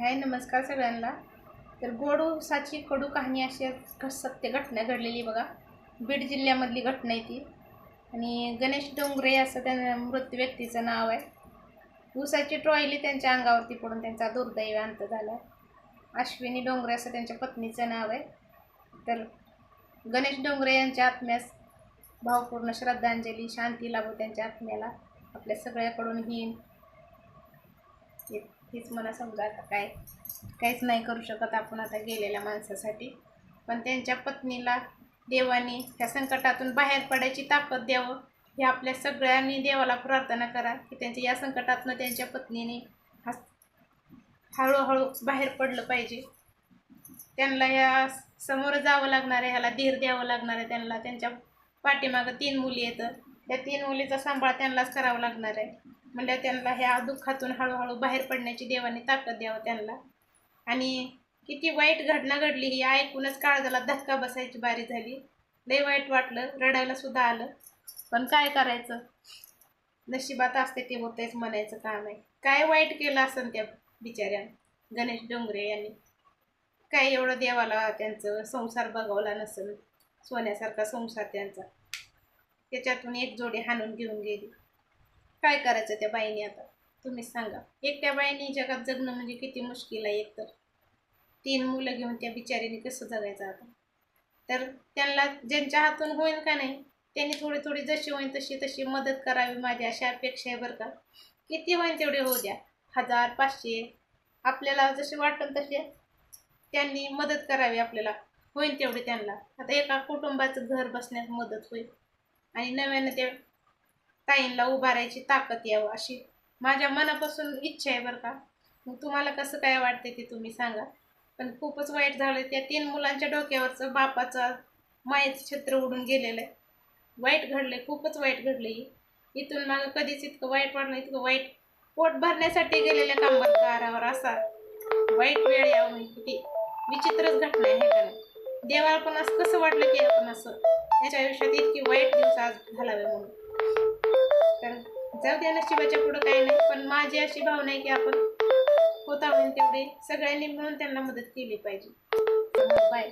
हाय नमस्कार सगळ्यांना। तर गोड ऊसाची कडू कहाणी अशी सत्य घटना घडलेली बघा। बीड जिल्ह्यामधली घटना आहे ती। आणि गणेश डोंगरे असं त्या मृत व्यक्तीचं नाव आहे। ऊसाची ट्रॉयली त्यांच्या अंगावरती पडून त्यांचा दुर्दैवी अंत झाला। अश्विनी डोंगरे असं त्यांच्या पत्नीचं नाव आहे। तर गणेश डोंगरे यांच्या आत्म्यास भावपूर्ण श्रद्धांजली, शांती लाभो त्यांच्या आत्म्याला। आपल्या सगळ्याकडून हीच मला समजा आता काहीच नाही करू शकत आपण आता गेलेल्या माणसासाठी। पण त्यांच्या पत्नीला देवाने त्या संकटातून बाहेर पडायची ताकद द्यावं, हे आपल्या सगळ्यांनी देवाला प्रार्थना करा की त्यांच्या या संकटातून त्यांच्या पत्नीने हळूहळू बाहेर पडलं पाहिजे। त्यांना या समोर जावं लागणार आहे, ह्याला धीर द्यावं लागणार आहे त्यांना। त्यांच्या पाठीमागं 3 मुली आहेत, त्या 3 मुलीचा सांभाळ त्यांनाच करावा लागणार आहे। म्हणजे त्यांना ह्या दुःखातून हळूहळू बाहेर पडण्याची देवाने ताकद द्यावं त्यांना। आणि किती वाईट घटना घडली ही ऐकूनच काळजाला धक्का बसायची बारी झाली। लय वाईट वाटलं, रडायला सुद्धा आलं। पण काय करायचं, नशिबात असते ते होतेच म्हणायचं काम आहे। काय वाईट केलं असेल त्या बिचाऱ्या गणेश डोंगरे यांनी, काय एवढं देवाला त्यांचं संसार बघवला नसेल, सोन्यासारखा संसार त्यांचा, त्याच्यातून एक जोडी हाणून घेऊन गेली। काय करायचं त्या बाईने आता, तुम्हीच सांगा। एकट्या बाईने जगात जगणं म्हणजे किती मुश्किल आहे। एक तर 3 मुलं घेऊन त्या बिचारीने कसं जगायचं आता। तर त्यांना ज्यांच्या हातून होईल का नाही त्यांनी थोडी थोडी जशी होईल तशी मदत करावी, माझी अशी अपेक्षा आहे बरं का। किती होईल तेवढे होऊ द्या, 1000 500 आपल्याला जसे वाटेल तसे त्यांनी मदत करावी, आपल्याला होईल तेवढे त्यांना। आता एका कुटुंबाचं घर बसण्यास मदत होईल आणि नव्यानं त्या ताईंना उभारायची ताकद यावं अशी माझ्या मनापासून इच्छा आहे बरं का। मग तुम्हाला कसं काय वाटतंय ते तुम्ही सांगा। पण खूपच वाईट झालं, त्या 3 मुलांच्या डोक्यावरचं बापाचं मायेचं छत्र उडून गेलेलं आहे। वाईट घडलंय, खूपच वाईट घडलंय। इथून मागं कधीच इतकं वाईट वाटलं, इतकं वाईट। पोट भरण्यासाठी गेलेल्या कामगारावर असा वाईट वेळ यावं म्हणजे किती विचित्रच घटना आहे का नाही। देवाला पण असं कसं वाटलं की आपण असं त्याच्या आयुष्यात इतकी वाईट दिवस आज घालावे म्हणून। तर जाऊ द्या, नशिबाच्या पुढं काही नाही। पण माझी अशी भावना आहे की आपण होता होईल तेवढे सगळ्यांनी मिळून त्यांना मदत केली पाहिजे। बाय.